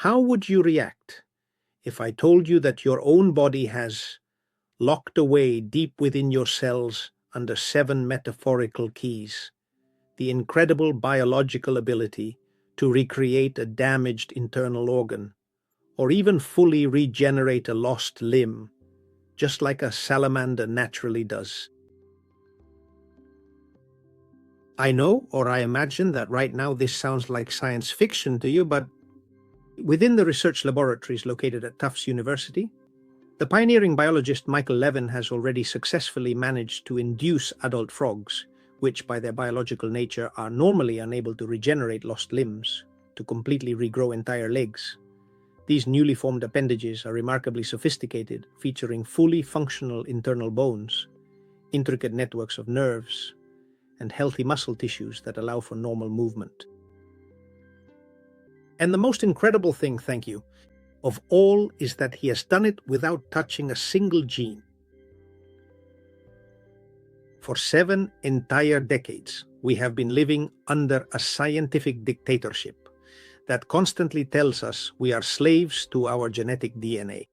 How would you react if I told you that your own body has locked away deep within your cells under 7 metaphorical keys the incredible biological ability to recreate a damaged internal organ, or even fully regenerate a lost limb, just like a salamander naturally does? I know, or I imagine, that right now this sounds like science fiction to you, but within the research laboratories located at Tufts University, the pioneering biologist Michael Levin has already successfully managed to induce adult frogs, which by their biological nature are normally unable to regenerate lost limbs, to completely regrow entire legs. These newly formed appendages are remarkably sophisticated, featuring fully functional internal bones, intricate networks of nerves, and healthy muscle tissues that allow for normal movement. And the most incredible thing, thank you, of all is that he has done it without touching a single gene. For 7 entire decades, we have been living under a scientific dictatorship that constantly tells us we are slaves to our genetic DNA.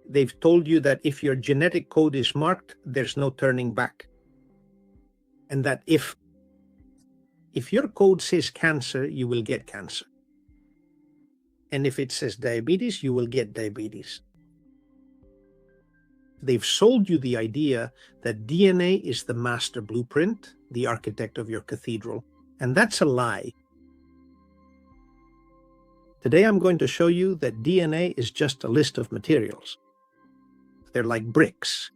They've told you that if your genetic code is marked, there's no turning back. And that if your code says cancer, you will get cancer. And if it says diabetes, you will get diabetes. They've sold you the idea that DNA is the master blueprint, the architect of your cathedral, and that's a lie. Today I'm going to show you that DNA is just a list of materials. They're like bricks.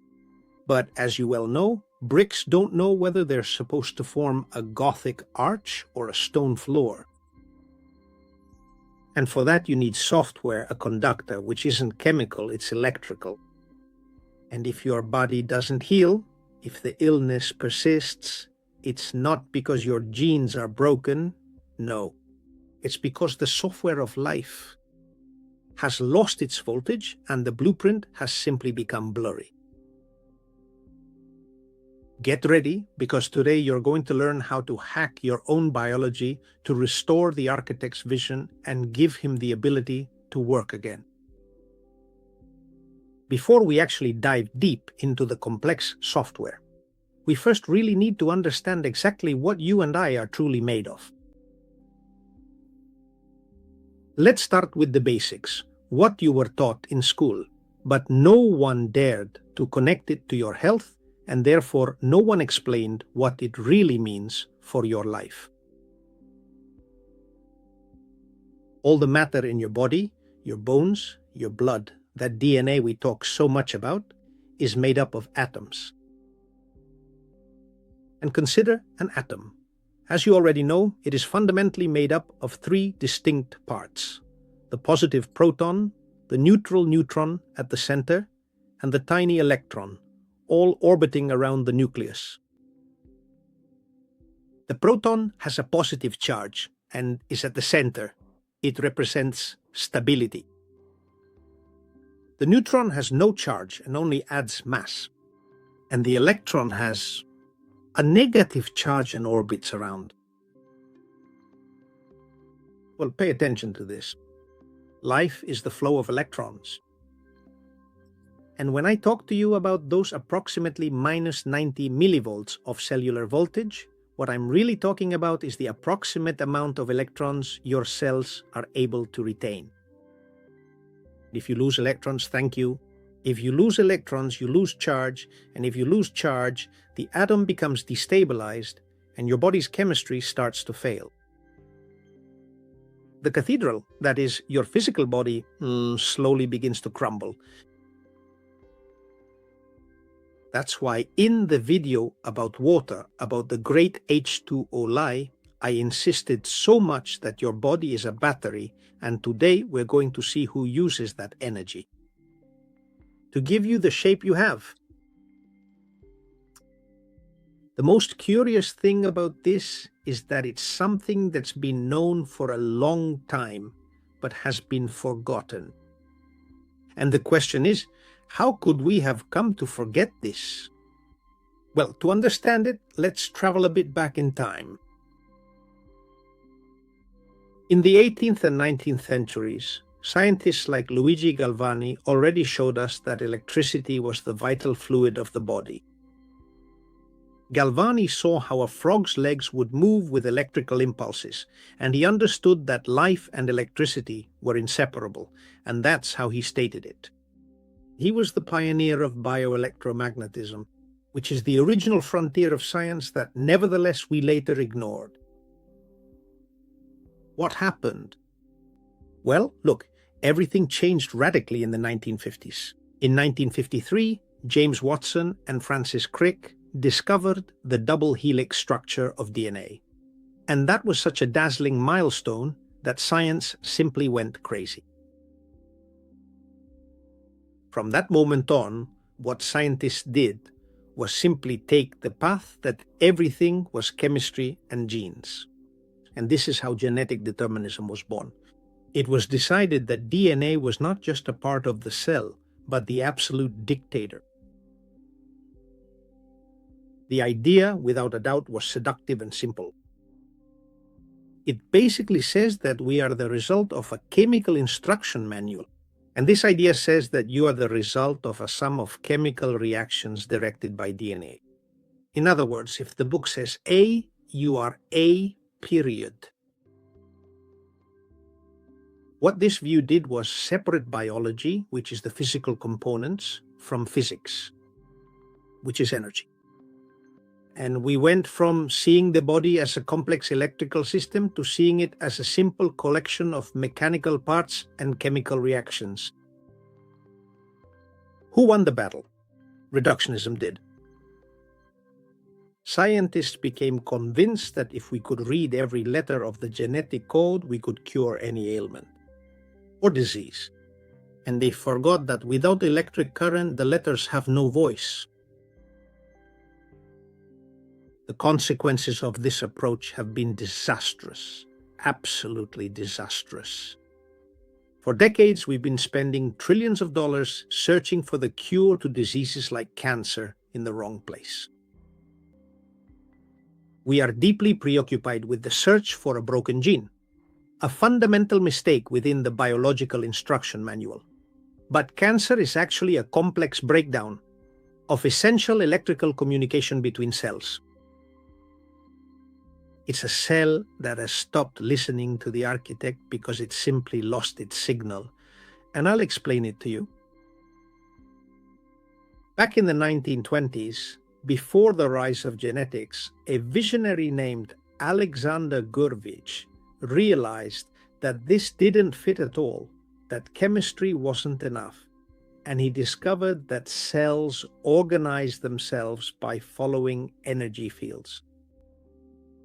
But as you well know, bricks don't know whether they're supposed to form a Gothic arch or a stone floor. And for that you need software, a conductor, which isn't chemical, it's electrical. And if your body doesn't heal, if the illness persists, it's not because your genes are broken, no. It's because the software of life has lost its voltage and the blueprint has simply become blurry. Get ready, because today you're going to learn how to hack your own biology to restore the architect's vision and give him the ability to work again. Before we actually dive deep into the complex software, we first really need to understand exactly what you and I are truly made of. Let's start with the basics, what you were taught in school, but no one dared to connect it to your health, and therefore no one explained what it really means for your life. All the matter in your body, your bones, your blood, that DNA we talk so much about, is made up of atoms. And consider an atom. As you already know, it is fundamentally made up of 3 distinct parts: the positive proton, the neutral neutron at the center, and the tiny electron, all orbiting around the nucleus. The proton has a positive charge and is at the center. It represents stability. The neutron has no charge and only adds mass. And the electron has a negative charge and orbits around. Well, pay attention to this. Life is the flow of electrons. And when I talk to you about those approximately minus 90 millivolts of cellular voltage, what I'm really talking about is the approximate amount of electrons your cells are able to retain. If you lose electrons, thank you. If you lose electrons, you lose charge, and if you lose charge, the atom becomes destabilized and your body's chemistry starts to fail. The cathedral, that is, your physical body, slowly begins to crumble. That's why in the video about water, about the great H2O lie, I insisted so much that your body is a battery, and today we're going to see who uses that energy to give you the shape you have. The most curious thing about this is that it's something that's been known for a long time, but has been forgotten. And the question is, how could we have come to forget this? Well, to understand it, let's travel a bit back in time. In the 18th and 19th centuries, scientists like Luigi Galvani already showed us that electricity was the vital fluid of the body. Galvani saw how a frog's legs would move with electrical impulses, and he understood that life and electricity were inseparable, and that's how he stated it. He was the pioneer of bioelectromagnetism, which is the original frontier of science that nevertheless we later ignored. What happened? Well, look, everything changed radically in the 1950s. In 1953, James Watson and Francis Crick discovered the double helix structure of DNA. And that was such a dazzling milestone that science simply went crazy. From that moment on, what scientists did was simply take the path that everything was chemistry and genes. And this is how genetic determinism was born. It was decided that DNA was not just a part of the cell, but the absolute dictator. The idea, without a doubt, was seductive and simple. It basically says that we are the result of a chemical instruction manual. And this idea says that you are the result of a sum of chemical reactions directed by DNA. In other words, if the book says A, you are A, period. What this view did was separate biology, which is the physical components, from physics, which is energy. And we went from seeing the body as a complex electrical system to seeing it as a simple collection of mechanical parts and chemical reactions. Who won the battle? Reductionism did. Scientists became convinced that if we could read every letter of the genetic code, we could cure any ailment or disease. And they forgot that without electric current, the letters have no voice. The consequences of this approach have been disastrous, absolutely disastrous. For decades, we've been spending trillions of dollars searching for the cure to diseases like cancer in the wrong place. We are deeply preoccupied with the search for a broken gene, a fundamental mistake within the biological instruction manual. But cancer is actually a complex breakdown of essential electrical communication between cells. It's a cell that has stopped listening to the architect because it simply lost its signal. And I'll explain it to you. Back in the 1920s, before the rise of genetics, a visionary named Alexander Gurevich realized that this didn't fit at all, that chemistry wasn't enough. And he discovered that cells organize themselves by following energy fields.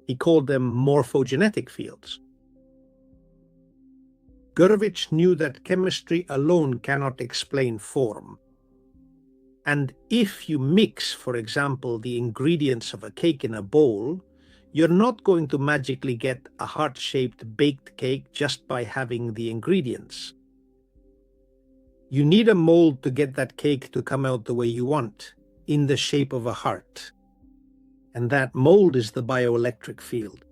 He called them morphogenetic fields. Gurevich knew that chemistry alone cannot explain form. And if you mix, for example, the ingredients of a cake in a bowl, you're not going to magically get a heart-shaped baked cake just by having the ingredients. You need a mold to get that cake to come out the way you want, in the shape of a heart. And that mold is the bioelectric field.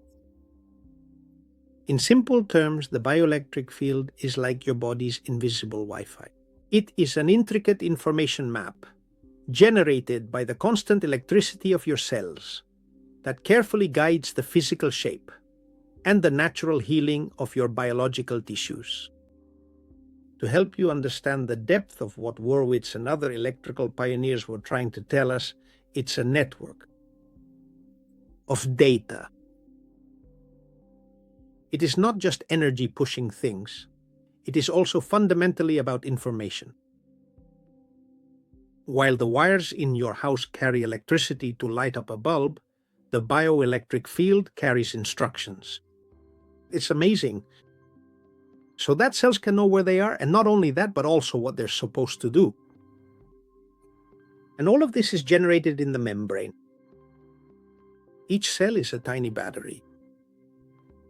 In simple terms, the bioelectric field is like your body's invisible Wi-Fi. It is an intricate information map generated by the constant electricity of your cells that carefully guides the physical shape and the natural healing of your biological tissues. To help you understand the depth of what Horowitz and other electrical pioneers were trying to tell us, it's a network of data. It is not just energy pushing things. It is also fundamentally about information. While the wires in your house carry electricity to light up a bulb, the bioelectric field carries instructions. It's amazing. So that cells can know where they are, and not only that, but also what they're supposed to do. And all of this is generated in the membrane. Each cell is a tiny battery.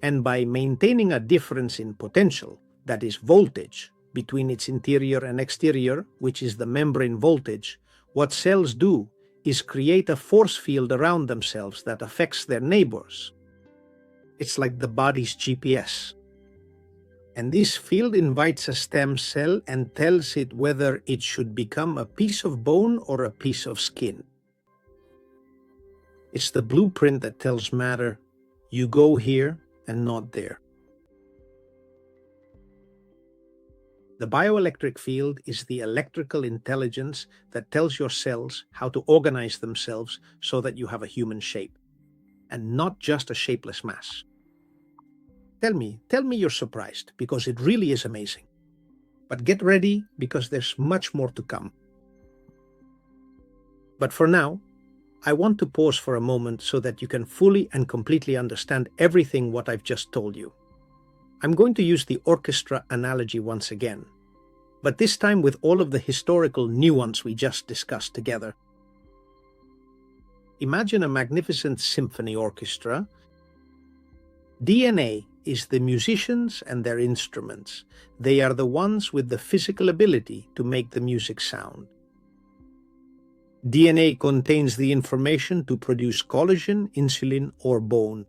And by maintaining a difference in potential, that is voltage, between its interior and exterior, which is the membrane voltage, what cells do is create a force field around themselves that affects their neighbors. It's like the body's GPS. And this field invites a stem cell and tells it whether it should become a piece of bone or a piece of skin. It's the blueprint that tells matter, you go here and not there. The bioelectric field is the electrical intelligence that tells your cells how to organize themselves so that you have a human shape, and not just a shapeless mass. Tell me you're surprised, because it really is amazing. But get ready, because there's much more to come. But for now, I want to pause for a moment so that you can fully and completely understand everything what I've just told you. I'm going to use the orchestra analogy once again, but this time with all of the historical nuance we just discussed together. Imagine a magnificent symphony orchestra. DNA is the musicians and their instruments. They are the ones with the physical ability to make the music sound. DNA contains the information to produce collagen, insulin, or bone.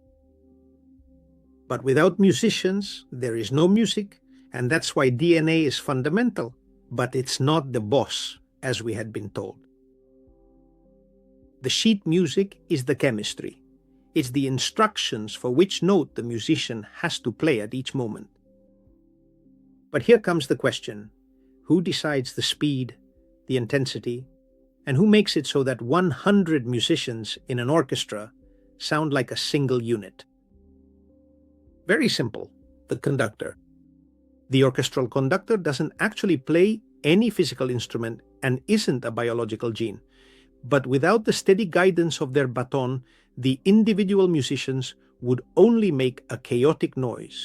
But without musicians, there is no music, and that's why DNA is fundamental, but it's not the boss, as we had been told. The sheet music is the chemistry. It's the instructions for which note the musician has to play at each moment. But here comes the question: who decides the speed, the intensity, and who makes it so that 100 musicians in an orchestra sound like a single unit? Very simple, the conductor. The orchestral conductor doesn't actually play any physical instrument and isn't a biological gene. But without the steady guidance of their baton, the individual musicians would only make a chaotic noise.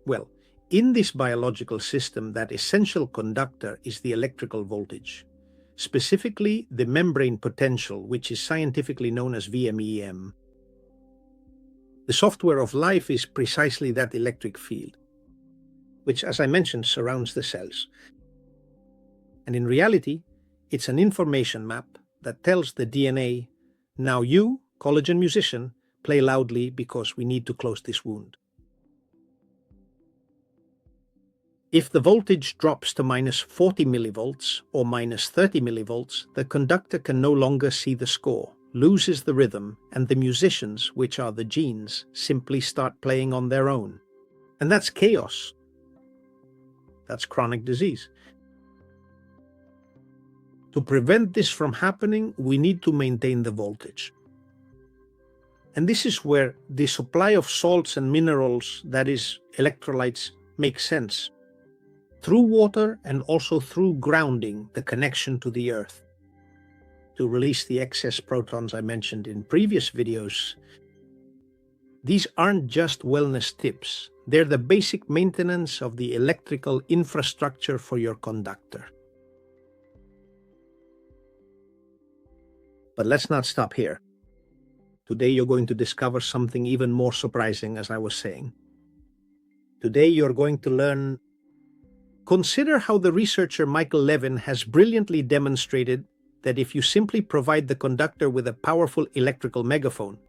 Well, in this biological system, that essential conductor is the electrical voltage, specifically the membrane potential, which is scientifically known as VMEM. The software of life is precisely that electric field, which, as I mentioned, surrounds the cells. And in reality, it's an information map that tells the DNA, now you, collagen musician, play loudly because we need to close this wound. If the voltage drops to minus 40 millivolts or minus 30 millivolts, the conductor can no longer see the score, loses the rhythm, and the musicians, which are the genes, simply start playing on their own. And that's chaos. That's chronic disease. To prevent this from happening, we need to maintain the voltage. And this is where the supply of salts and minerals, that is, electrolytes, makes sense. Through water and also through grounding the connection to the earth, to release the excess protons I mentioned in previous videos. These aren't just wellness tips, they're the basic maintenance of the electrical infrastructure for your conductor. But let's not stop here. Today you're going to discover something even more surprising, as I was saying. Today you're going to learn. Consider how the researcher Michael Levin has brilliantly demonstrated that if you simply provide the conductor with a powerful electrical megaphone,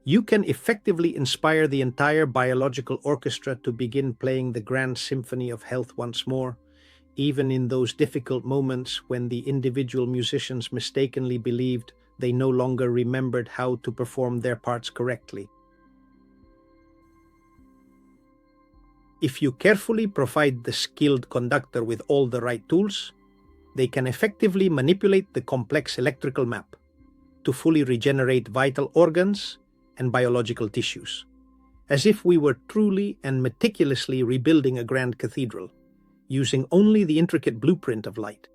you can effectively inspire the entire biological orchestra to begin playing the grand symphony of health once more, even in those difficult moments when the individual musicians mistakenly believed they no longer remembered how to perform their parts correctly. If you carefully provide the skilled conductor with all the right tools, they can effectively manipulate the complex electrical map to fully regenerate vital organs and biological tissues, as if we were truly and meticulously rebuilding a grand cathedral, using only the intricate blueprint of light.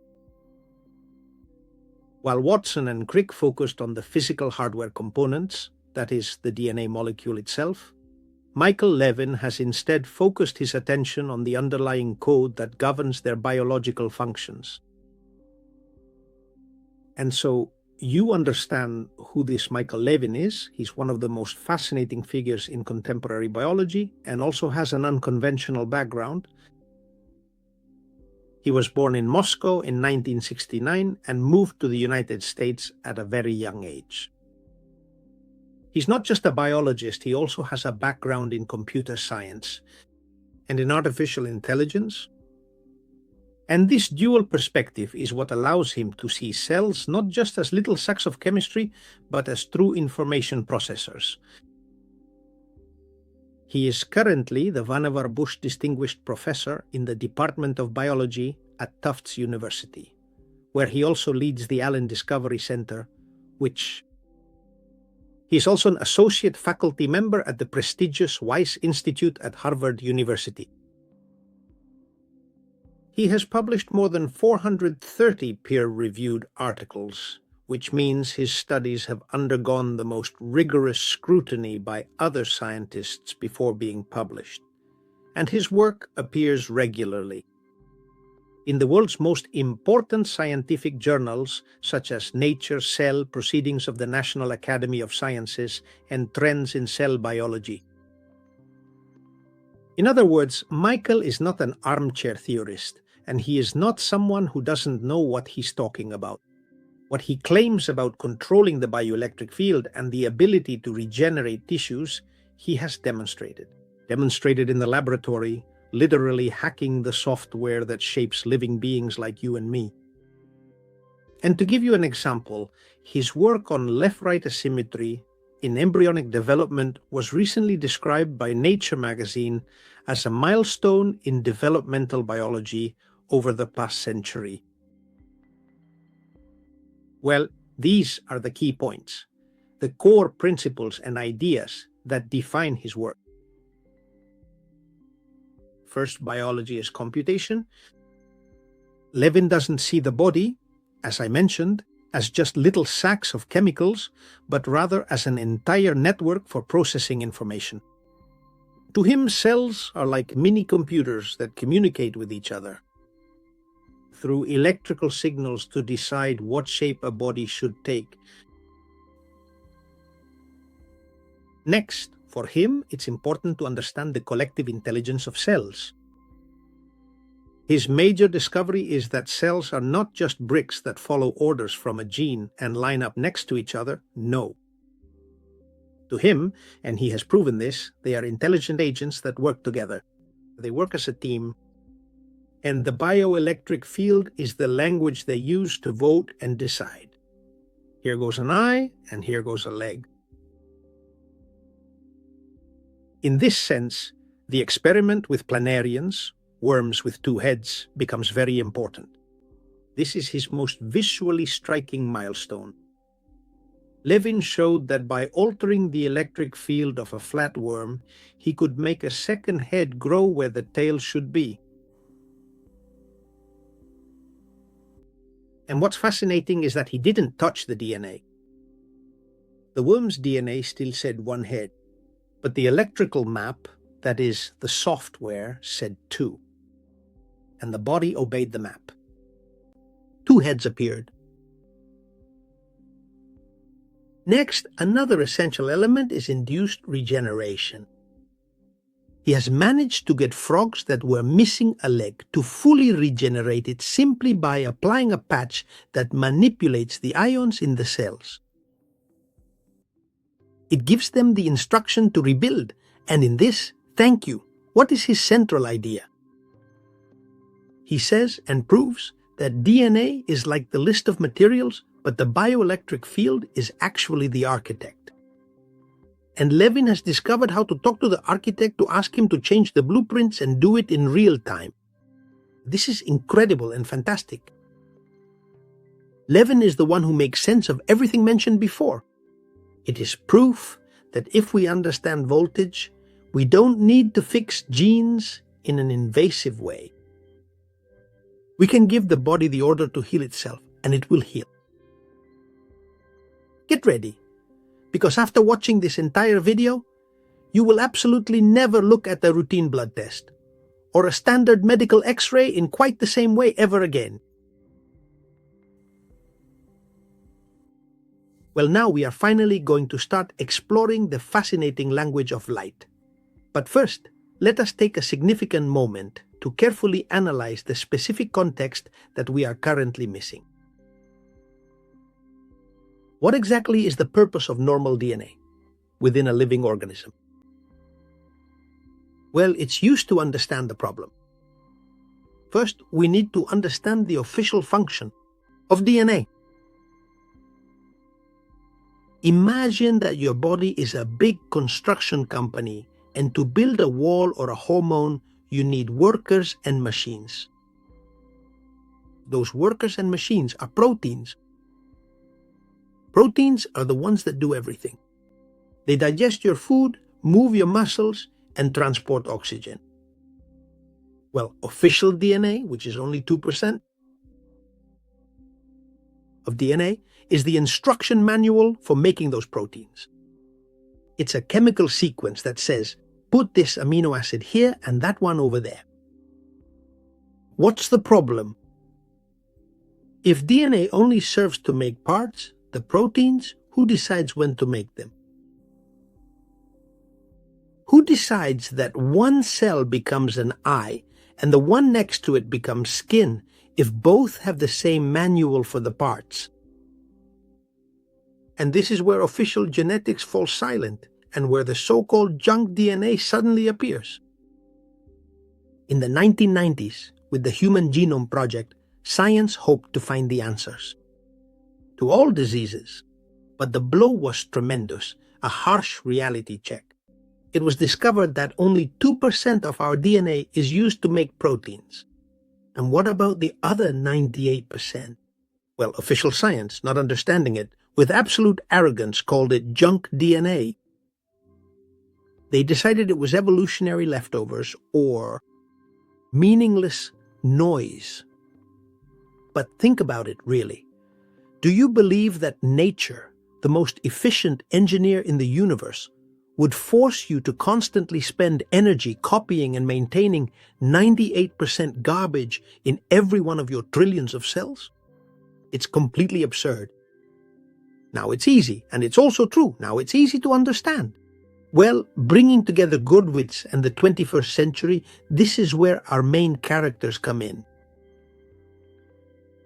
While Watson and Crick focused on the physical hardware components, that is, the DNA molecule itself, Michael Levin has instead focused his attention on the underlying code that governs their biological functions. And so you understand who this Michael Levin is. He's one of the most fascinating figures in contemporary biology and also has an unconventional background. He was born in Moscow in 1969 and moved to the United States at a very young age. He's not just a biologist, he also has a background in computer science. and in artificial intelligence. And this dual perspective is what allows him to see cells not just as little sacks of chemistry, but as true information processors. He is currently the Vannevar Bush Distinguished Professor in the Department of Biology at Tufts University, where he also leads the Allen Discovery Center, he is also an associate faculty member at the prestigious Weiss Institute at Harvard University. He has published more than 430 peer-reviewed articles, which means his studies have undergone the most rigorous scrutiny by other scientists before being published, and his work appears regularly in the world's most important scientific journals, such as Nature, Cell, Proceedings of the National Academy of Sciences, and Trends in Cell Biology. In other words, Michael is not an armchair theorist, and he is not someone who doesn't know what he's talking about. What he claims about controlling the bioelectric field and the ability to regenerate tissues, he has demonstrated in the laboratory, literally hacking the software that shapes living beings like you and me. And to give you an example, his work on left-right asymmetry in embryonic development was recently described by Nature magazine as a milestone in developmental biology over the past century. Well, these are the key points, the core principles and ideas that define his work. First, biology is computation. Levin doesn't see the body, as I mentioned, as just little sacks of chemicals, but rather as an entire network for processing information. To him, cells are like mini computers that communicate with each other through electrical signals to decide what shape a body should take. Next, for him, it's important to understand the collective intelligence of cells. His major discovery is that cells are not just bricks that follow orders from a gene and line up next to each other. No. To him, and he has proven this, they are intelligent agents that work together. They work as a team, and the bioelectric field is the language they use to vote and decide. Here goes an eye, and here goes a leg. In this sense, the experiment with planarians, worms with two heads, becomes very important. This is his most visually striking milestone. Levin showed that by altering the electric field of a flat worm, he could make a second head grow where the tail should be. And what's fascinating is that he didn't touch the DNA. The worm's DNA still said one head, but the electrical map, that is, the software, said two. And the body obeyed the map. Two heads appeared. Next, another essential element is induced regeneration. He has managed to get frogs that were missing a leg to fully regenerate it simply by applying a patch that manipulates the ions in the cells. It gives them the instruction to rebuild, and in this, thank you. What is his central idea? He says and proves that DNA is like the list of materials, but the bioelectric field is actually the architect. And Levin has discovered how to talk to the architect to ask him to change the blueprints and do it in real time. This is incredible and fantastic. Levin is the one who makes sense of everything mentioned before. It is proof that if we understand voltage, we don't need to fix genes in an invasive way. We can give the body the order to heal itself, and it will heal. Get ready, because after watching this entire video, you will absolutely never look at a routine blood test or a standard medical X-ray in quite the same way ever again. Well, now we are finally going to start exploring the fascinating language of light. But first, let us take a significant moment to carefully analyze the specific context that we are currently missing. What exactly is the purpose of normal DNA within a living organism? Well, it's used to understand the problem. First, we need to understand the official function of DNA. Imagine that your body is a big construction company, and to build a wall or a hormone, you need workers and machines. Those workers and machines are proteins. Proteins are the ones that do everything. They digest your food, move your muscles, and transport oxygen. Well, official DNA, which is only 2% of DNA, is the instruction manual for making those proteins. It's a chemical sequence that says, put this amino acid here and that one over there. What's the problem? If DNA only serves to make parts, the proteins, who decides when to make them? Who decides that one cell becomes an eye and the one next to it becomes skin if both have the same manual for the parts? And this is where official genetics falls silent and where the so-called junk DNA suddenly appears. In the 1990s, with the Human Genome Project, science hoped to find the answers to all diseases. But the blow was tremendous, a harsh reality check. It was discovered that only 2% of our DNA is used to make proteins. And what about the other 98%? Well, official science, not understanding it, with absolute arrogance called it junk DNA. They decided it was evolutionary leftovers or meaningless noise. But think about it, really. Do you believe that nature, the most efficient engineer in the universe, would force you to constantly spend energy copying and maintaining 98% garbage in every one of your trillions of cells? It's completely absurd. Now it's easy, and it's also true. Now it's easy to understand. Well, bringing together Gurwitz and the 21st century, this is where our main characters come in.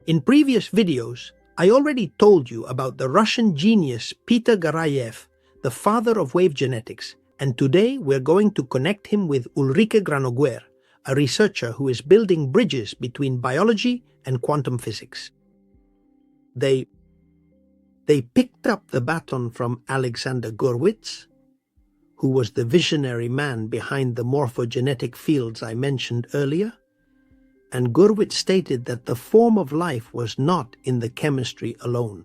In previous videos, I already told you about the Russian genius Peter Garayev, the father of wave genetics, and today we're going to connect him with Ulrike Granoguer, a researcher who is building bridges between biology and quantum physics. They picked up the baton from Alexander Gurwitz, who was the visionary man behind the morphogenetic fields I mentioned earlier, and Gurwitz stated that the form of life was not in the chemistry alone.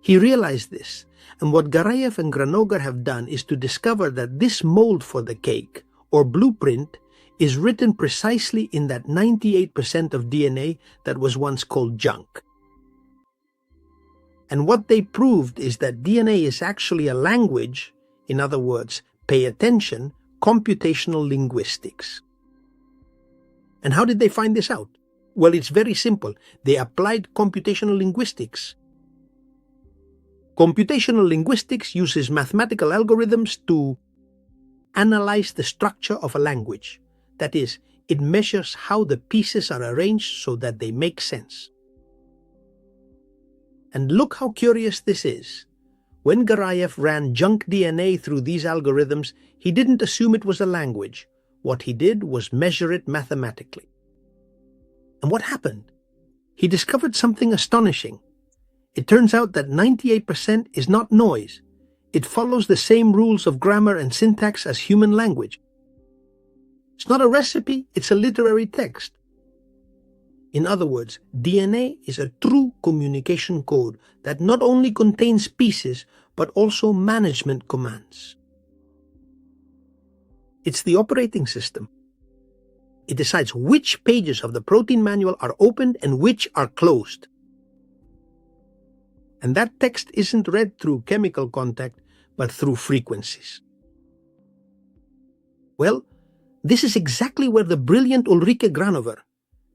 He realized this, and what Garayev and Granoguer have done is to discover that this mold for the cake, or blueprint, is written precisely in that 98% of DNA that was once called junk. And what they proved is that DNA is actually a language, in other words, pay attention, computational linguistics. And how did they find this out? Well, it's very simple. They applied computational linguistics. Computational linguistics uses mathematical algorithms to analyze the structure of a language. That is, it measures how the pieces are arranged so that they make sense. And look how curious this is. When Garayev ran junk DNA through these algorithms, he didn't assume it was a language. What he did was measure it mathematically. And what happened? He discovered something astonishing. It turns out that 98% is not noise. It follows the same rules of grammar and syntax as human language. It's not a recipe, it's a literary text. In other words, DNA is a true communication code that not only contains pieces, but also management commands. It's the operating system. It decides which pages of the protein manual are opened and which are closed. And that text isn't read through chemical contact, but through frequencies. Well, this is exactly where the brilliant Ulrike Granoguer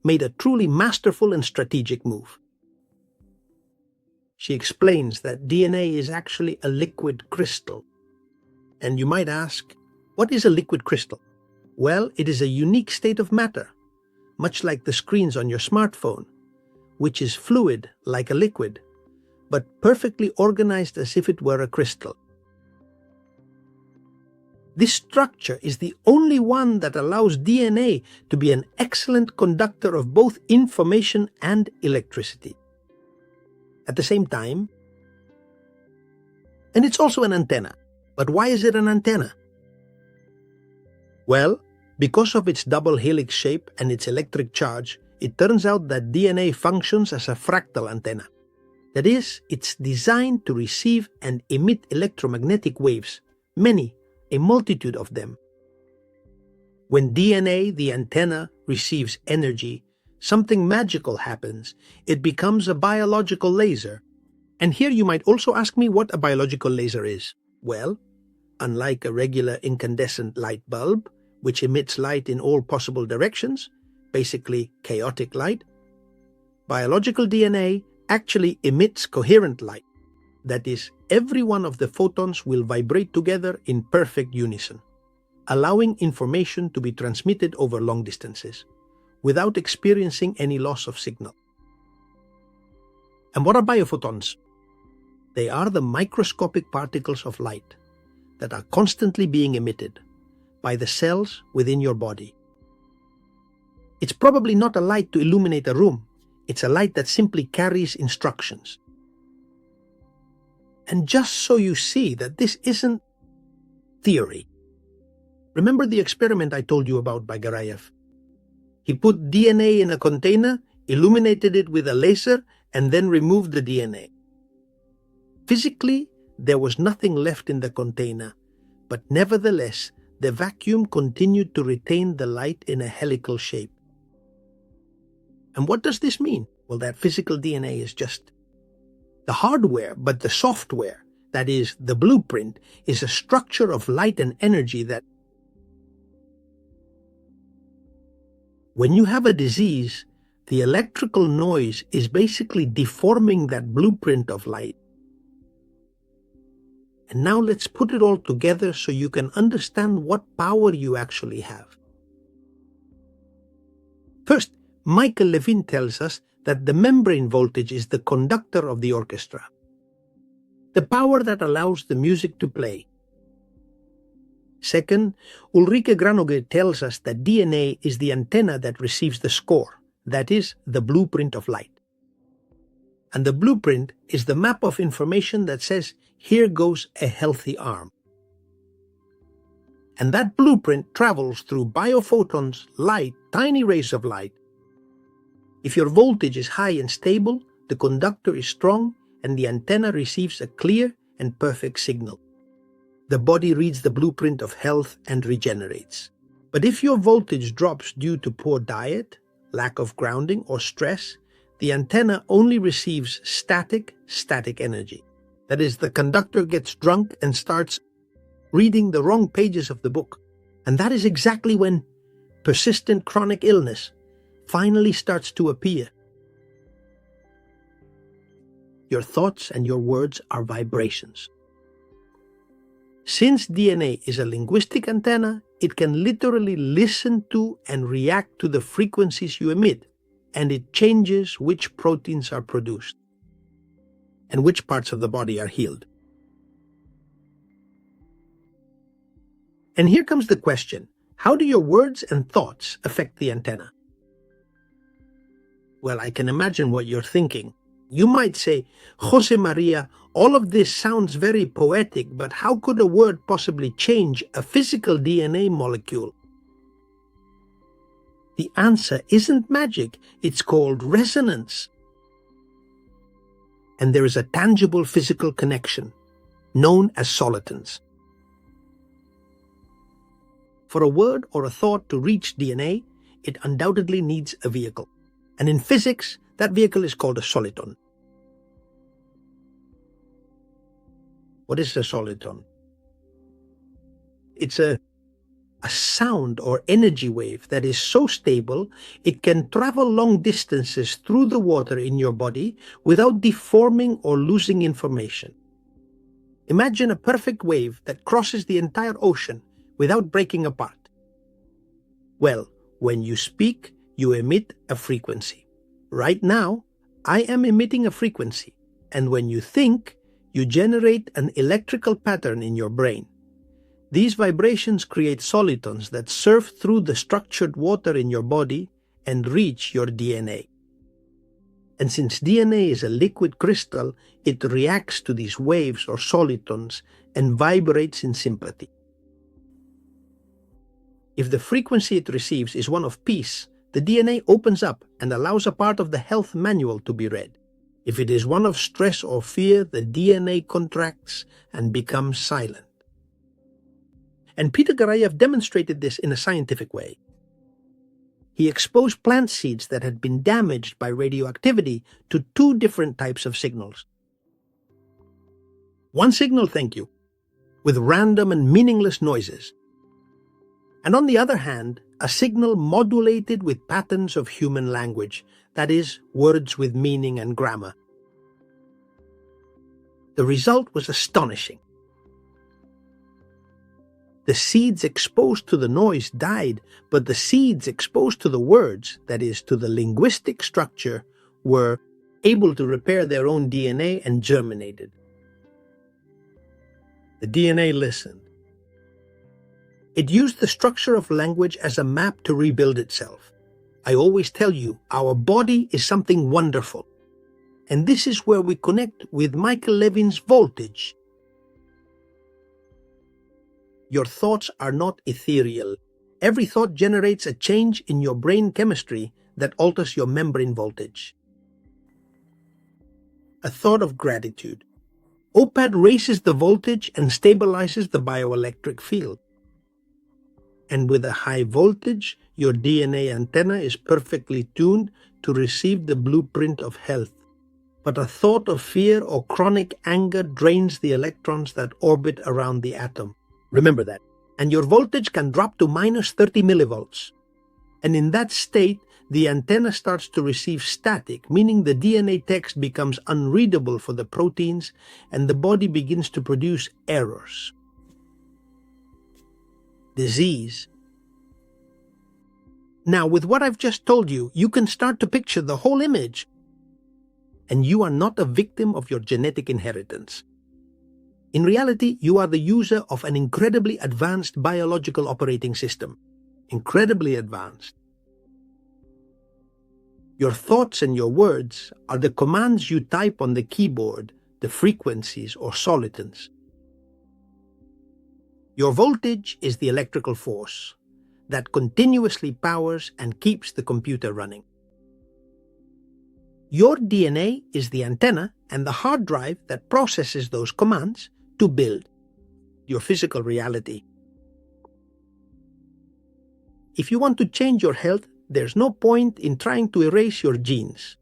made a truly masterful and strategic move. She explains that DNA is actually a liquid crystal. And you might ask, what is a liquid crystal? Well, it is a unique state of matter, much like the screens on your smartphone, which is fluid like a liquid, but perfectly organized as if it were a crystal. This structure is the only one that allows DNA to be an excellent conductor of both information and electricity. At the same time, and it's also an antenna. But why is it an antenna? Well, because of its double helix shape and its electric charge, it turns out that DNA functions as a fractal antenna. That is, it's designed to receive and emit electromagnetic waves, a multitude of them. When DNA, the antenna, receives energy, something magical happens. It becomes a biological laser. And here you might also ask me what a biological laser is. Well, unlike a regular incandescent light bulb, which emits light in all possible directions, basically chaotic light, biological DNA actually emits coherent light. That is, every one of the photons will vibrate together in perfect unison, allowing information to be transmitted over long distances, without experiencing any loss of signal. And what are biophotons? They are the microscopic particles of light that are constantly being emitted by the cells within your body. It's probably not a light to illuminate a room. It's a light that simply carries instructions. And just so you see that this isn't theory. Remember the experiment I told you about by Garayev? He put DNA in a container, illuminated it with a laser, and then removed the DNA. Physically, there was nothing left in the container, but nevertheless, the vacuum continued to retain the light in a helical shape. And what does this mean? Well, that physical DNA is just the hardware, but the software, that is, the blueprint, is a structure of light and energy that when you have a disease, the electrical noise is basically deforming that blueprint of light. And now let's put it all together so you can understand what power you actually have. First, Michael Levin tells us that the membrane voltage is the conductor of the orchestra, the power that allows the music to play. Second, Ulrike Granoge tells us that DNA is the antenna that receives the score, that is, the blueprint of light. And the blueprint is the map of information that says, here goes a healthy arm. And that blueprint travels through biophotons, light, tiny rays of light. If your voltage is high and stable, the conductor is strong, and the antenna receives a clear and perfect signal. The body reads the blueprint of health and regenerates. But if your voltage drops due to poor diet, lack of grounding, or stress, the antenna only receives static energy. That is, the conductor gets drunk and starts reading the wrong pages of the book. And that is exactly when persistent chronic illness finally starts to appear. Your thoughts and your words are vibrations. Since DNA is a linguistic antenna, it can literally listen to and react to the frequencies you emit, and it changes which proteins are produced and which parts of the body are healed. And here comes the question, how do your words and thoughts affect the antenna? Well, I can imagine what you're thinking. You might say, Jose Maria, all of this sounds very poetic, but how could a word possibly change a physical DNA molecule? The answer isn't magic, it's called resonance. And there is a tangible physical connection, known as solitons. For a word or a thought to reach DNA, it undoubtedly needs a vehicle. And in physics, that vehicle is called a soliton. What is a soliton? It's a sound or energy wave that is so stable it can travel long distances through the water in your body without deforming or losing information. Imagine a perfect wave that crosses the entire ocean without breaking apart. Well, when you speak, you emit a frequency. Right now, I am emitting a frequency, and when you think, you generate an electrical pattern in your brain. These vibrations create solitons that surf through the structured water in your body and reach your DNA. And since DNA is a liquid crystal, it reacts to these waves or solitons and vibrates in sympathy. If the frequency it receives is one of peace, the DNA opens up and allows a part of the health manual to be read. If it is one of stress or fear, the DNA contracts and becomes silent. And Peter Garayev demonstrated this in a scientific way. He exposed plant seeds that had been damaged by radioactivity to two different types of signals. One signal, thank you, with random and meaningless noises. And on the other hand, a signal modulated with patterns of human language, that is, words with meaning and grammar. The result was astonishing. The seeds exposed to the noise died, but the seeds exposed to the words, that is, to the linguistic structure, were able to repair their own DNA and germinated. The DNA listened. It used the structure of language as a map to rebuild itself. I always tell you, our body is something wonderful. And this is where we connect with Michael Levin's voltage. Your thoughts are not ethereal. Every thought generates a change in your brain chemistry that alters your membrane voltage. A thought of gratitude. OPAD raises the voltage and stabilizes the bioelectric field. And with a high voltage, your DNA antenna is perfectly tuned to receive the blueprint of health. But a thought of fear or chronic anger drains the electrons that orbit around the atom. Remember that. And your voltage can drop to minus 30 millivolts. And in that state, the antenna starts to receive static, meaning the DNA text becomes unreadable for the proteins and the body begins to produce errors. Disease. Now, with what I've just told you, you can start to picture the whole image. And you are not a victim of your genetic inheritance. In reality, you are the user of an incredibly advanced biological operating system. Incredibly advanced. Your thoughts and your words are the commands you type on the keyboard, the frequencies or solitons. Your voltage is the electrical force that continuously powers and keeps the computer running. Your DNA is the antenna and the hard drive that processes those commands to build your physical reality. If you want to change your health, there's no point in trying to erase your genes.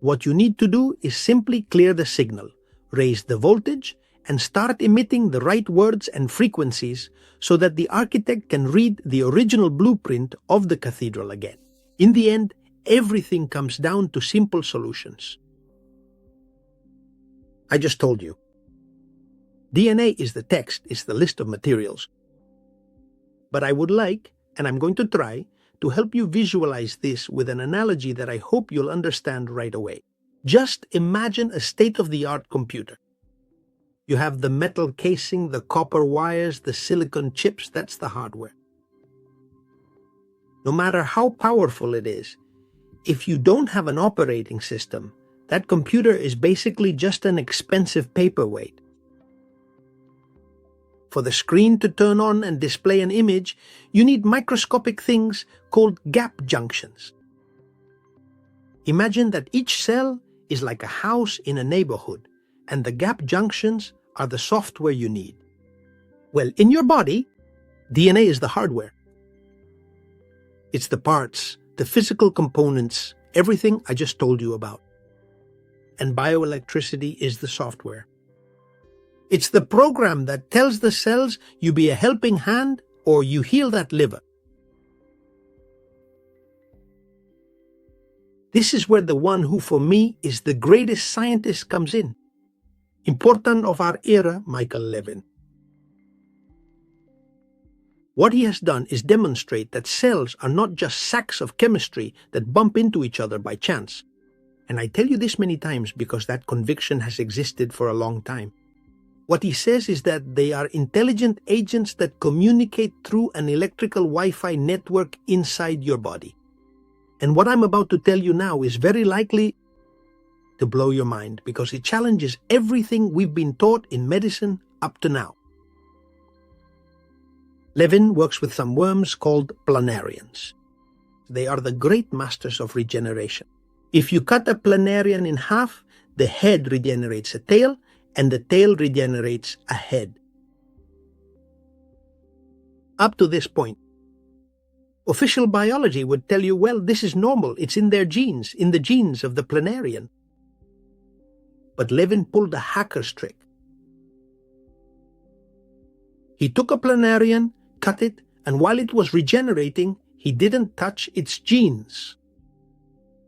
What you need to do is simply clear the signal, raise the voltage, and start emitting the right words and frequencies so that the architect can read the original blueprint of the cathedral again. In the end, everything comes down to simple solutions. I just told you. DNA is the text, is the list of materials. But I would like, and I'm going to try, to help you visualize this with an analogy that I hope you'll understand right away. Just imagine a state-of-the-art computer. You have the metal casing, the copper wires, the silicon chips, that's the hardware. No matter how powerful it is, if you don't have an operating system, that computer is basically just an expensive paperweight. For the screen to turn on and display an image, you need microscopic things called gap junctions. Imagine that each cell is like a house in a neighborhood, and the gap junctions are the software you need. Well, in your body, DNA is the hardware. It's the parts, the physical components, everything I just told you about. And bioelectricity is the software. It's the program that tells the cells you be a helping hand or you heal that liver. This is where the one who for me is the greatest scientist comes in. Important of our era, Michael Levin. What he has done is demonstrate that cells are not just sacks of chemistry that bump into each other by chance. And I tell you this many times because that conviction has existed for a long time. What he says is that they are intelligent agents that communicate through an electrical Wi-Fi network inside your body. And what I'm about to tell you now is very likely to blow your mind because it challenges everything we've been taught in medicine up to now. Levin works with some worms called planarians. They are the great masters of regeneration. If you cut a planarian in half, the head regenerates a tail, and the tail regenerates a head. Up to this point, official biology would tell you, well, this is normal, it's in their genes, in the genes of the planarian. But Levin pulled a hacker's trick. He took a planarian, cut it, and while it was regenerating, he didn't touch its genes.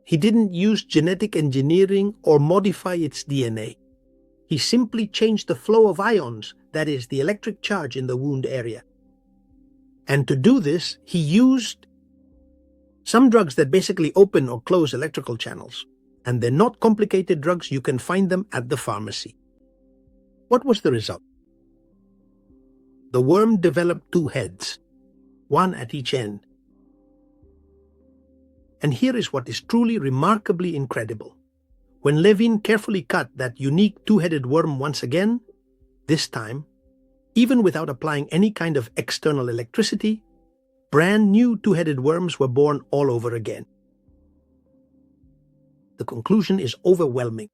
He didn't use genetic engineering or modify its DNA. He simply changed the flow of ions, that is, the electric charge in the wound area. And to do this, he used some drugs that basically open or close electrical channels. And they're not complicated drugs, you can find them at the pharmacy. What was the result? The worm developed two heads, one at each end. And here is what is truly remarkably incredible. When Levin carefully cut that unique two-headed worm once again, this time, even without applying any kind of external electricity, brand new two-headed worms were born all over again. The conclusion is overwhelming.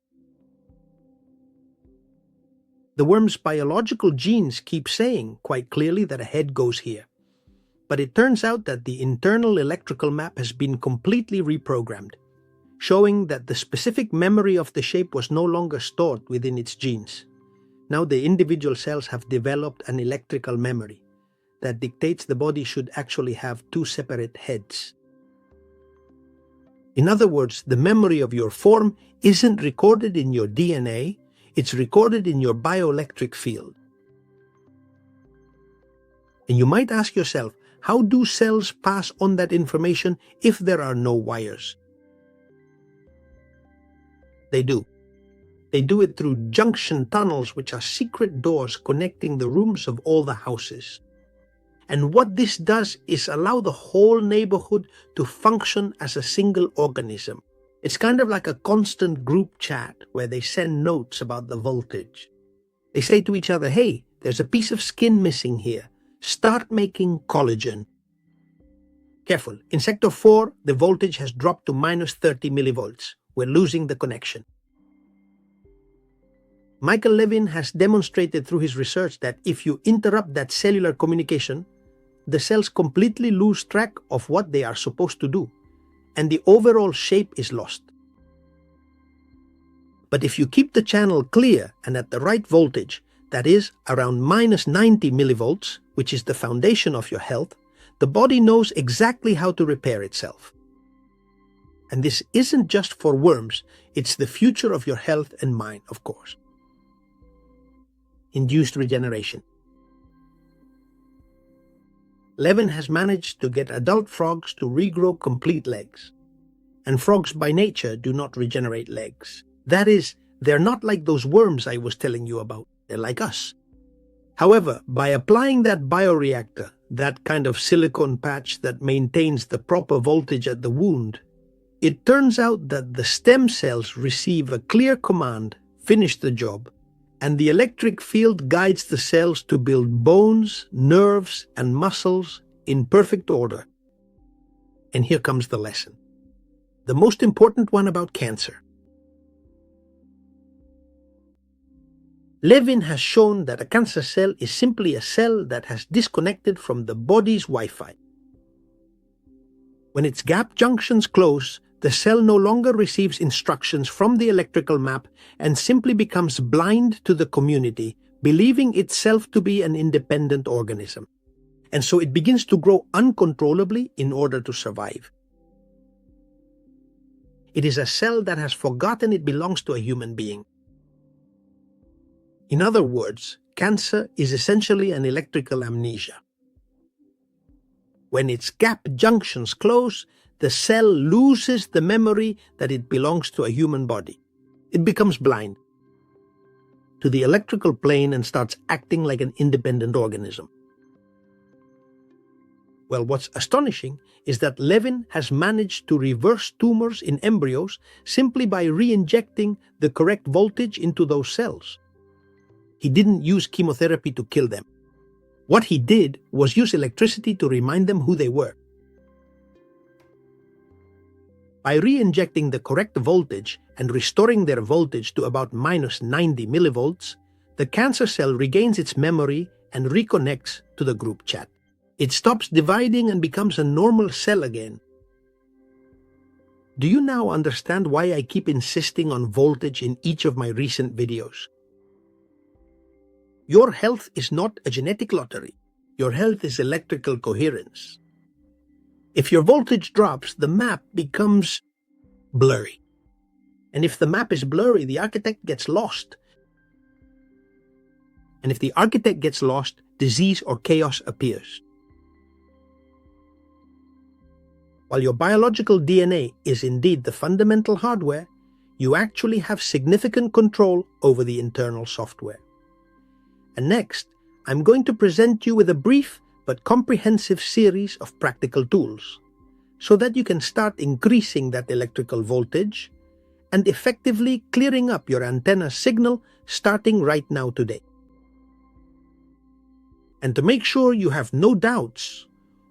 The worm's biological genes keep saying quite clearly that a head goes here. But it turns out that the internal electrical map has been completely reprogrammed, showing that the specific memory of the shape was no longer stored within its genes. Now the individual cells have developed an electrical memory that dictates the body should actually have two separate heads. In other words, the memory of your form isn't recorded in your DNA, it's recorded in your bioelectric field. And you might ask yourself, how do cells pass on that information if there are no wires? They do. They do it through junction tunnels, which are secret doors connecting the rooms of all the houses. And what this does is allow the whole neighborhood to function as a single organism. It's kind of like a constant group chat where they send notes about the voltage. They say to each other, hey, there's a piece of skin missing here. Start making collagen. Careful, in sector 4, the voltage has dropped to minus 30 millivolts. We're losing the connection. Michael Levin has demonstrated through his research that if you interrupt that cellular communication, the cells completely lose track of what they are supposed to do, and the overall shape is lost. But if you keep the channel clear and at the right voltage, that is, around minus 90 millivolts, which is the foundation of your health, the body knows exactly how to repair itself. And this isn't just for worms, it's the future of your health and mine, of course. Induced regeneration. Levin has managed to get adult frogs to regrow complete legs. And frogs by nature do not regenerate legs. That is, they're not like those worms I was telling you about. They're like us. However, by applying that bioreactor, that kind of silicone patch that maintains the proper voltage at the wound, it turns out that the stem cells receive a clear command, finish the job, and the electric field guides the cells to build bones, nerves, and muscles in perfect order. And here comes the lesson. The most important one about cancer. Levin has shown that a cancer cell is simply a cell that has disconnected from the body's Wi-Fi. When its gap junctions close, the cell no longer receives instructions from the electrical map and simply becomes blind to the community, believing itself to be an independent organism. And so it begins to grow uncontrollably in order to survive. It is a cell that has forgotten it belongs to a human being. In other words, cancer is essentially an electrical amnesia. When its gap junctions close, the cell loses the memory that it belongs to a human body. It becomes blind. to the electrical plane and starts acting like an independent organism. Well, what's astonishing is that Levin has managed to reverse tumors in embryos simply by re-injecting the correct voltage into those cells. He didn't use chemotherapy to kill them. What he did was use electricity to remind them who they were. By re-injecting the correct voltage and restoring their voltage to about minus 90 millivolts, the cancer cell regains its memory and reconnects to the group chat. It stops dividing and becomes a normal cell again. Do you now understand why I keep insisting on voltage in each of my recent videos? Your health is not a genetic lottery. Your health is electrical coherence. If your voltage drops, the map becomes blurry. And if the map is blurry, the architect gets lost. And if the architect gets lost, disease or chaos appears. While your biological DNA is indeed the fundamental hardware, you actually have significant control over the internal software. And next, I'm going to present you with a brief but comprehensive series of practical tools so that you can start increasing that electrical voltage and effectively clearing up your antenna signal starting right now today. And to make sure you have no doubts,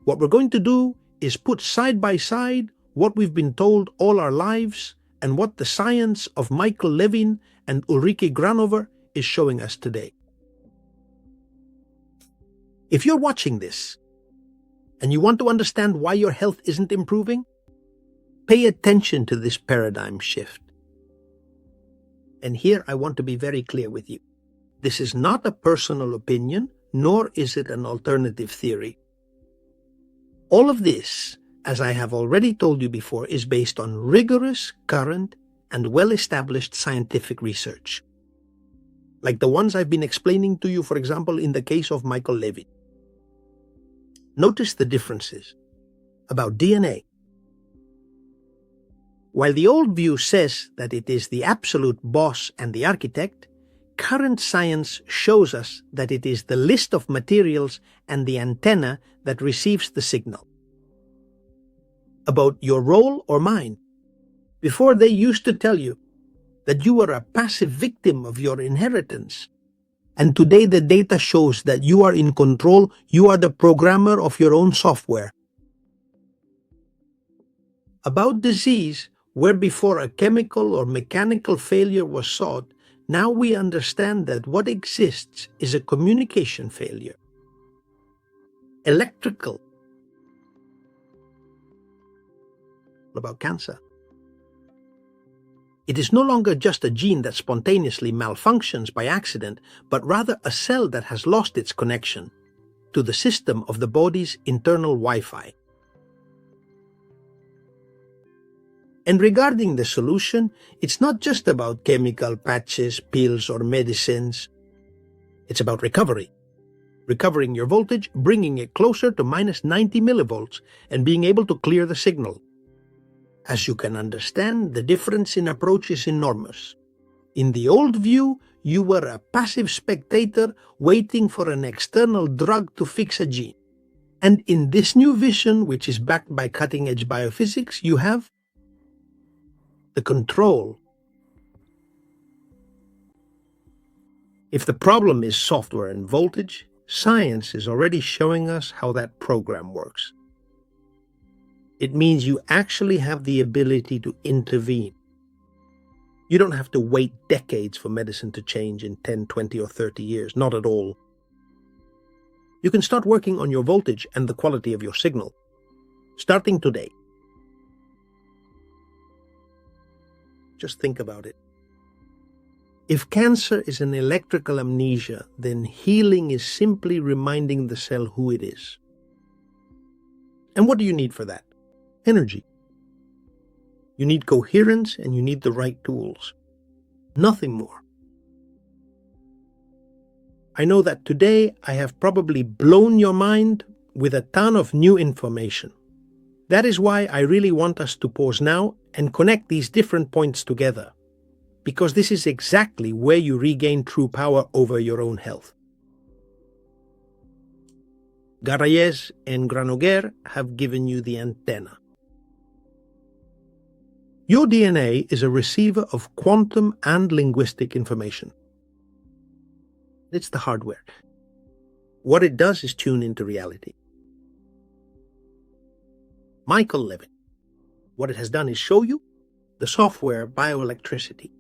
what we're going to do is put side by side what we've been told all our lives and what the science of Michael Levin and Ulrike Granover is showing us today. If you're watching this and you want to understand why your health isn't improving, pay attention to this paradigm shift. And here I want to be very clear with you. This is not a personal opinion, nor is it an alternative theory. All of this, as I have already told you before, is based on rigorous, current, and well-established scientific research. Like the ones I've been explaining to you, for example, in the case of Michael Levin. Notice the differences. About DNA. While the old view says that it is the absolute boss and the architect, current science shows us that it is the list of materials and the antenna that receives the signal. About your role or mine. Before, they used to tell you that you were a passive victim of your inheritance. And today the data shows that you are in control, you are the programmer of your own software. About disease, where before a chemical or mechanical failure was sought, now we understand that what exists is a communication failure. Electrical. About cancer. It is no longer just a gene that spontaneously malfunctions by accident, but rather a cell that has lost its connection to the system of the body's internal Wi-Fi. And regarding the solution, it's not just about chemical patches, pills, or medicines. It's about recovery. Recovering your voltage, bringing it closer to minus 90 millivolts, and being able to clear the signal. As you can understand, the difference in approach is enormous. In the old view, you were a passive spectator waiting for an external drug to fix a gene. And in this new vision, which is backed by cutting-edge biophysics, you have the control. If the problem is software and voltage, science is already showing us how that program works. It means you actually have the ability to intervene. You don't have to wait decades for medicine to change in 10, 20, or 30 years. Not at all. You can start working on your voltage and the quality of your signal, starting today. Just think about it. If cancer is an electrical amnesia, then healing is simply reminding the cell who it is. And what do you need for that? Energy. You need coherence and you need the right tools. Nothing more. I know that today I have probably blown your mind with a ton of new information. That is why I really want us to pause now and connect these different points together. because this is exactly where you regain true power over your own health. Garayes and Granoguer have given you the antenna. Your DNA is a receiver of quantum and linguistic information. It's the hardware. What it does is tune into reality. Michael Levin. What it has done is show you the software bioelectricity.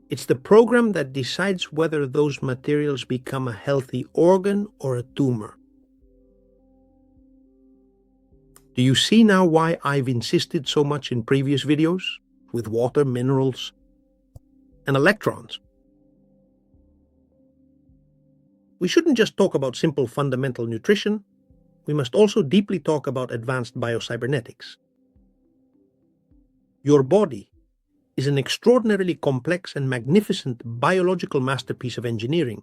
It's the program that decides whether those materials become a healthy organ or a tumor. Do you see now why I've insisted so much in previous videos with water, minerals, and electrons? We shouldn't just talk about simple fundamental nutrition. We must also deeply talk about advanced bio-cybernetics. Your body is an extraordinarily complex and magnificent biological masterpiece of engineering.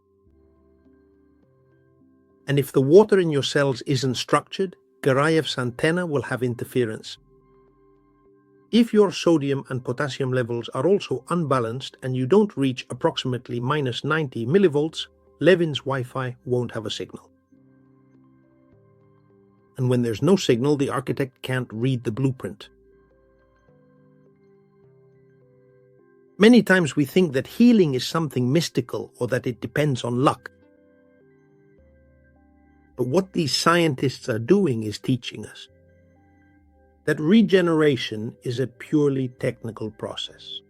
And if the water in your cells isn't structured, Garayev's antenna will have interference. If your sodium and potassium levels are also unbalanced and you don't reach approximately minus 90 millivolts, Levin's Wi-Fi won't have a signal. And when there's no signal, the architect can't read the blueprint. Many times we think that healing is something mystical or that it depends on luck. But what these scientists are doing is teaching us that regeneration is a purely technical process.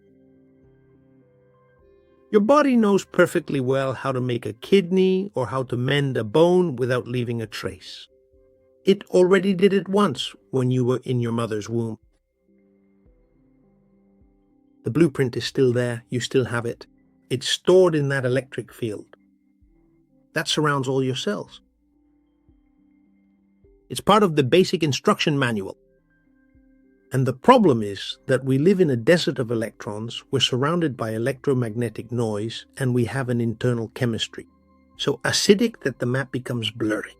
Your body knows perfectly well how to make a kidney or how to mend a bone without leaving a trace. It already did it once when you were in your mother's womb. The blueprint is still there, you still have it. It's stored in that electric field. That surrounds all your cells. It's part of the basic instruction manual. And the problem is that we live in a desert of electrons, we're surrounded by electromagnetic noise, and we have an internal chemistry. So acidic that the map becomes blurry.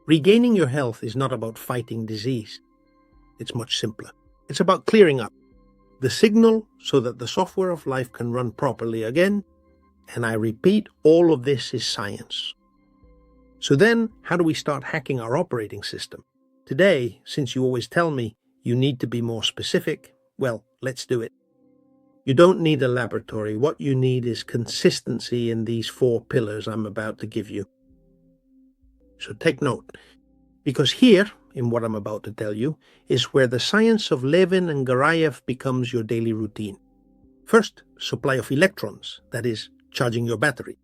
Regaining your health is not about fighting disease. It's much simpler. It's about clearing up the signal so that the software of life can run properly again. And I repeat, all of this is science. So then, how do we start hacking our operating system? Today, since you always tell me you need to be more specific, well, let's do it. You don't need a laboratory. What you need is consistency in these 4 pillars I'm about to give you. So take note, because here, in what I'm about to tell you, is where the science of Levin and Garayev becomes your daily routine. First, supply of electrons, that is, charging your battery.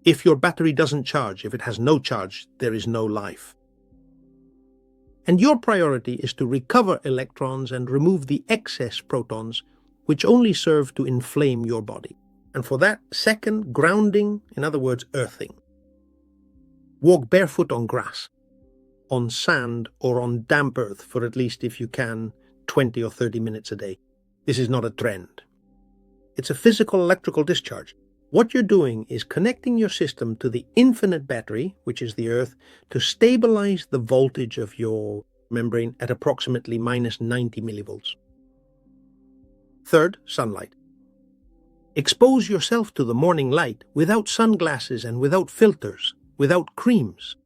If your battery doesn't charge, if it has no charge, there is no life. And your priority is to recover electrons and remove the excess protons, which only serve to inflame your body. And for that, second, grounding, in other words, earthing. Walk barefoot on grass, on sand, or on damp earth for at least, if you can, 20 or 30 minutes a day. This is not a trend. It's a physical electrical discharge. What you're doing is connecting your system to the infinite battery, which is the Earth, to stabilize the voltage of your membrane at approximately minus 90 millivolts. Third, sunlight. Expose yourself to the morning light without sunglasses and without filters, without creams.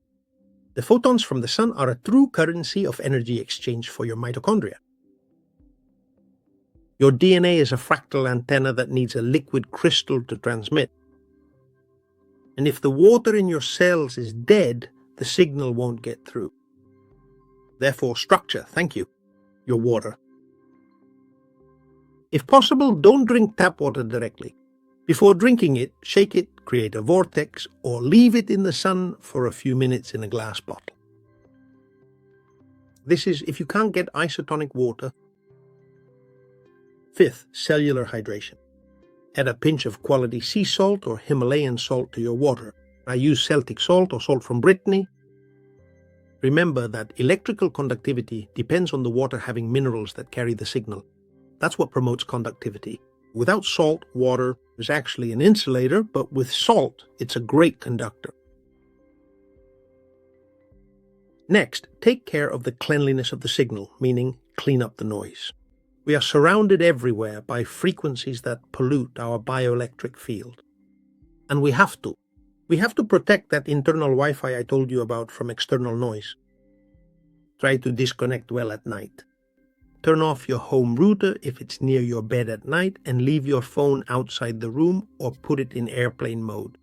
The photons from the sun are a true currency of energy exchange for your mitochondria. Your DNA is a fractal antenna that needs a liquid crystal to transmit. And if the water in your cells is dead, the signal won't get through. Therefore, structure, thank you, your water. If possible, don't drink tap water directly. Before drinking it, shake it, create a vortex, or leave it in the sun for a few minutes in a glass bottle. This is if you can't get isotonic water. Fifth, cellular hydration. Add a pinch of quality sea salt or Himalayan salt to your water. I use Celtic salt or salt from Brittany. Remember that electrical conductivity depends on the water having minerals that carry the signal. That's what promotes conductivity. Without salt, water is actually an insulator, but with salt, it's a great conductor. Next, take care of the cleanliness of the signal, meaning clean up the noise. We are surrounded everywhere by frequencies that pollute our bioelectric field. And we have to. We have to protect that internal Wi-Fi I told you about from external noise. Try to disconnect well at night. Turn off your home router if it's near your bed at night and leave your phone outside the room or put it in airplane mode.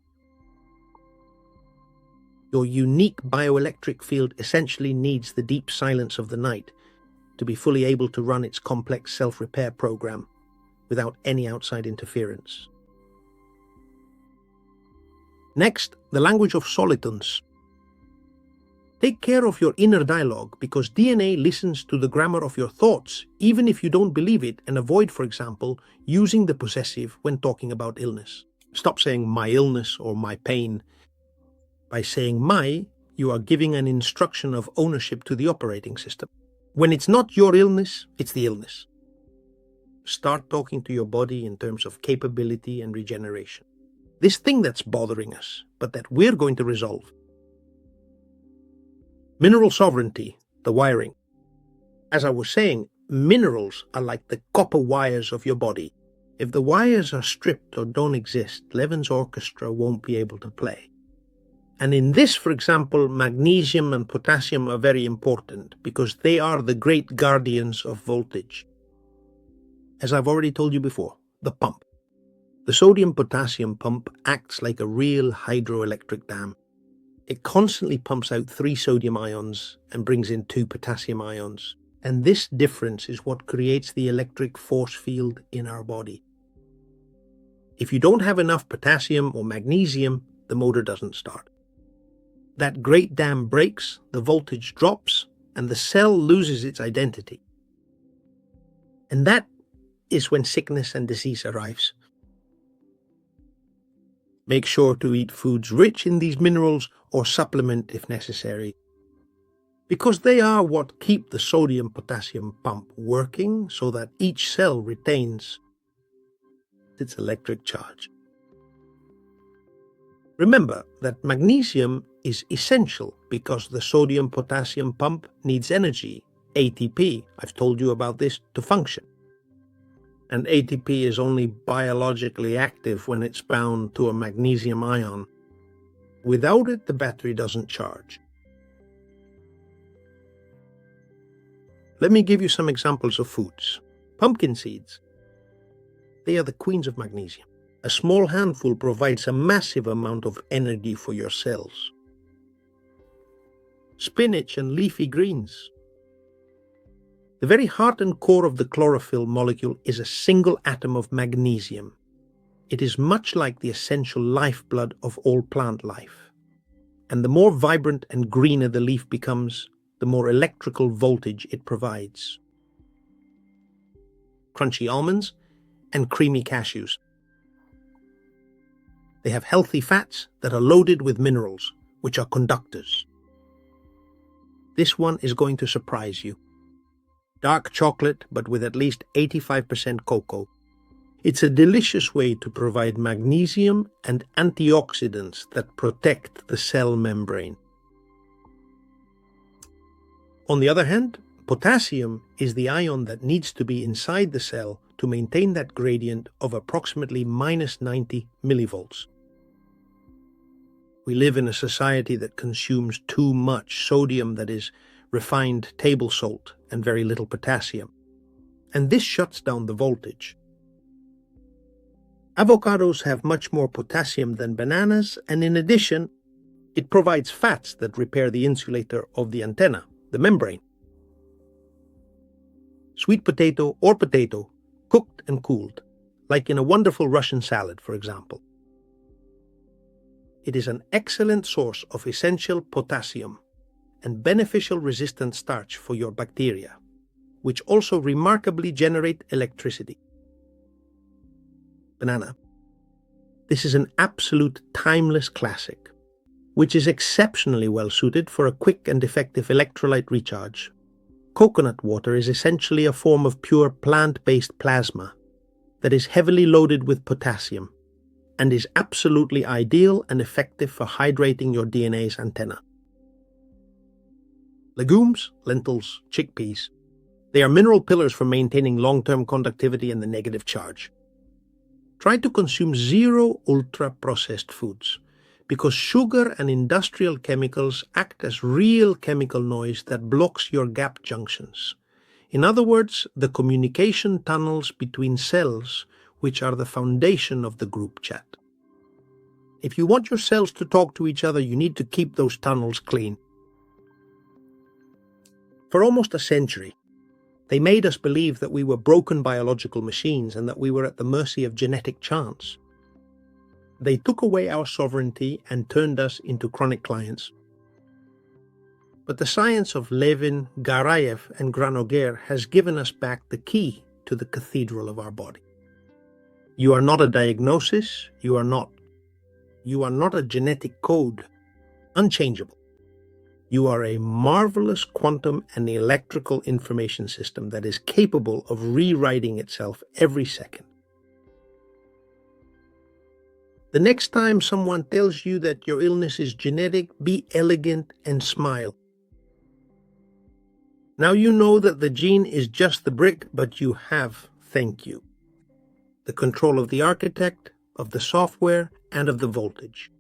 Your unique bioelectric field essentially needs the deep silence of the night to be fully able to run its complex self-repair program without any outside interference. Next, the language of solitons. Take care of your inner dialogue because DNA listens to the grammar of your thoughts, even if you don't believe it, and avoid, for example, using the possessive when talking about illness. Stop saying my illness or my pain. By saying my, you are giving an instruction of ownership to the operating system. When it's not your illness, it's the illness. Start talking to your body in terms of capability and regeneration. This thing that's bothering us, but that we're going to resolve. Mineral sovereignty, the wiring. As I was saying, minerals are like the copper wires of your body. If the wires are stripped or don't exist, Levin's orchestra won't be able to play. And in this, for example, magnesium and potassium are very important because they are the great guardians of voltage. As I've already told you before, the pump. The sodium-potassium pump acts like a real hydroelectric dam. It constantly pumps out 3 sodium ions and brings in 2 potassium ions. And this difference is what creates the electric force field in our body. If you don't have enough potassium or magnesium, the motor doesn't start. That great dam breaks, the voltage drops, and the cell loses its identity. And that is when sickness and disease arrives. Make sure to eat foods rich in these minerals or supplement if necessary, because they are what keep the sodium-potassium pump working so that each cell retains its electric charge. Remember that magnesium is essential because the sodium-potassium pump needs energy, ATP, I've told you about this, to function. And ATP is only biologically active when it's bound to a magnesium ion. Without it, the battery doesn't charge. Let me give you some examples of foods. Pumpkin seeds. They are the queens of magnesium. A small handful provides a massive amount of energy for your cells. Spinach and leafy greens. The very heart and core of the chlorophyll molecule is a single atom of magnesium. It is much like the essential lifeblood of all plant life. And the more vibrant and greener the leaf becomes, the more electrical voltage it provides. Crunchy almonds and creamy cashews. They have healthy fats that are loaded with minerals, which are conductors. This one is going to surprise you. Dark chocolate, but with at least 85% cocoa. It's a delicious way to provide magnesium and antioxidants that protect the cell membrane. On the other hand, potassium is the ion that needs to be inside the cell to maintain that gradient of approximately minus 90 millivolts. We live in a society that consumes too much sodium, that is, refined table salt, and very little potassium. And this shuts down the voltage. Avocados have much more potassium than bananas, and in addition, it provides fats that repair the insulator of the antenna, the membrane. Sweet potato or potato, cooked and cooled, like in a wonderful Russian salad, for example. It is an excellent source of essential potassium and beneficial resistant starch for your bacteria, which also remarkably generate electricity. Banana. This is an absolute timeless classic, which is exceptionally well suited for a quick and effective electrolyte recharge. Coconut water is essentially a form of pure plant-based plasma that is heavily loaded with potassium and is absolutely ideal and effective for hydrating your DNA's antenna. Legumes, lentils, chickpeas. They are mineral pillars for maintaining long-term conductivity and the negative charge. Try to consume zero ultra-processed foods, because sugar and industrial chemicals act as real chemical noise that blocks your gap junctions. In other words, the communication tunnels between cells, which are the foundation of the group chat. If you want your cells to talk to each other, you need to keep those tunnels clean. For almost a century, they made us believe that we were broken biological machines and that we were at the mercy of genetic chance. They took away our sovereignty and turned us into chronic clients. But the science of Levin, Garayev, and Granoguer has given us back the key to the cathedral of our body. You are not a diagnosis, you are not a genetic code, unchangeable. You are a marvelous quantum and electrical information system that is capable of rewriting itself every second. The next time someone tells you that your illness is genetic, be elegant and smile. Now you know that the gene is just the brick, but you have, thank you, the control of the architect, of the software, and of the voltage.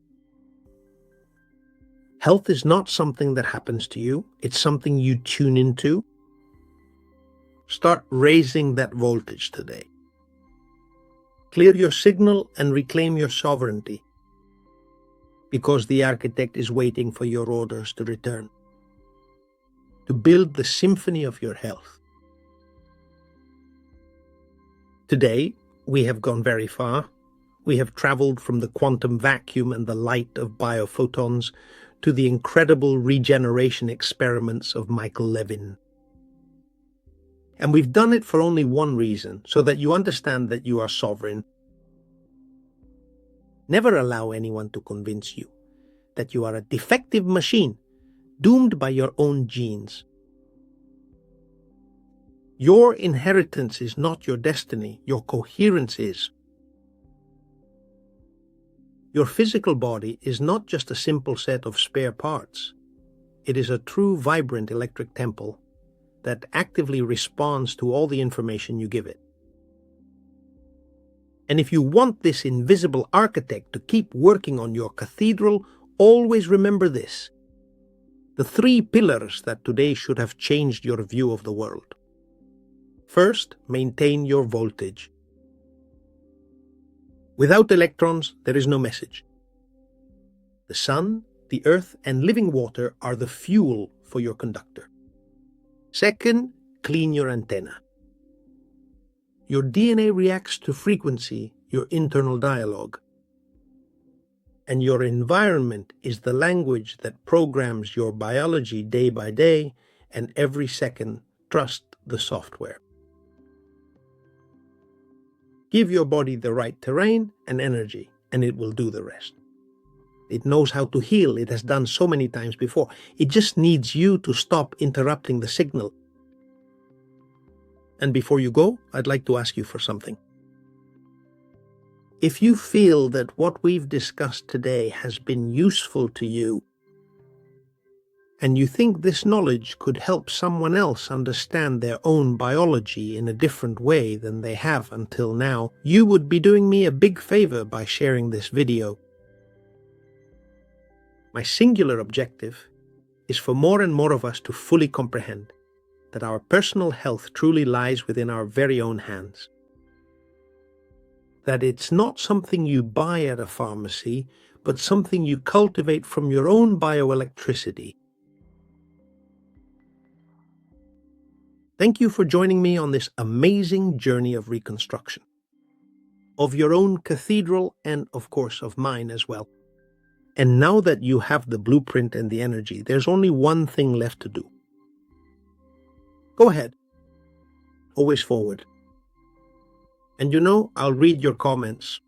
Health is not something that happens to you, it's something you tune into. Start raising that voltage today. Clear your signal and reclaim your sovereignty, because the architect is waiting for your orders to return, to build the symphony of your health. Today, we have gone very far. We have traveled from the quantum vacuum and the light of biophotons to the incredible regeneration experiments of Michael Levin. And we've done it for only one reason, so that you understand that you are sovereign. Never allow anyone to convince you that you are a defective machine, doomed by your own genes. Your inheritance is not your destiny, your coherence is. Your physical body is not just a simple set of spare parts. It is a true, vibrant electric temple that actively responds to all the information you give it. And if you want this invisible architect to keep working on your cathedral, always remember this: the 3 pillars that today should have changed your view of the world. First, maintain your voltage. Without electrons, there is no message. The sun, the earth, and living water are the fuel for your conductor. Second, clean your antenna. Your DNA reacts to frequency, your internal dialogue. And your environment is the language that programs your biology day by day, and every second, trust the software. Give your body the right terrain and energy, and it will do the rest. It knows how to heal. It has done so many times before. It just needs you to stop interrupting the signal. And before you go, I'd like to ask you for something. If you feel that what we've discussed today has been useful to you, and you think this knowledge could help someone else understand their own biology in a different way than they have until now, you would be doing me a big favor by sharing this video. My singular objective is for more and more of us to fully comprehend that our personal health truly lies within our very own hands. That it's not something you buy at a pharmacy, but something you cultivate from your own bioelectricity. Thank you for joining me on this amazing journey of reconstruction, of your own cathedral and, of course, of mine as well. And now that you have the blueprint and the energy, there's only one thing left to do. Go ahead. Always forward. And you know, I'll read your comments.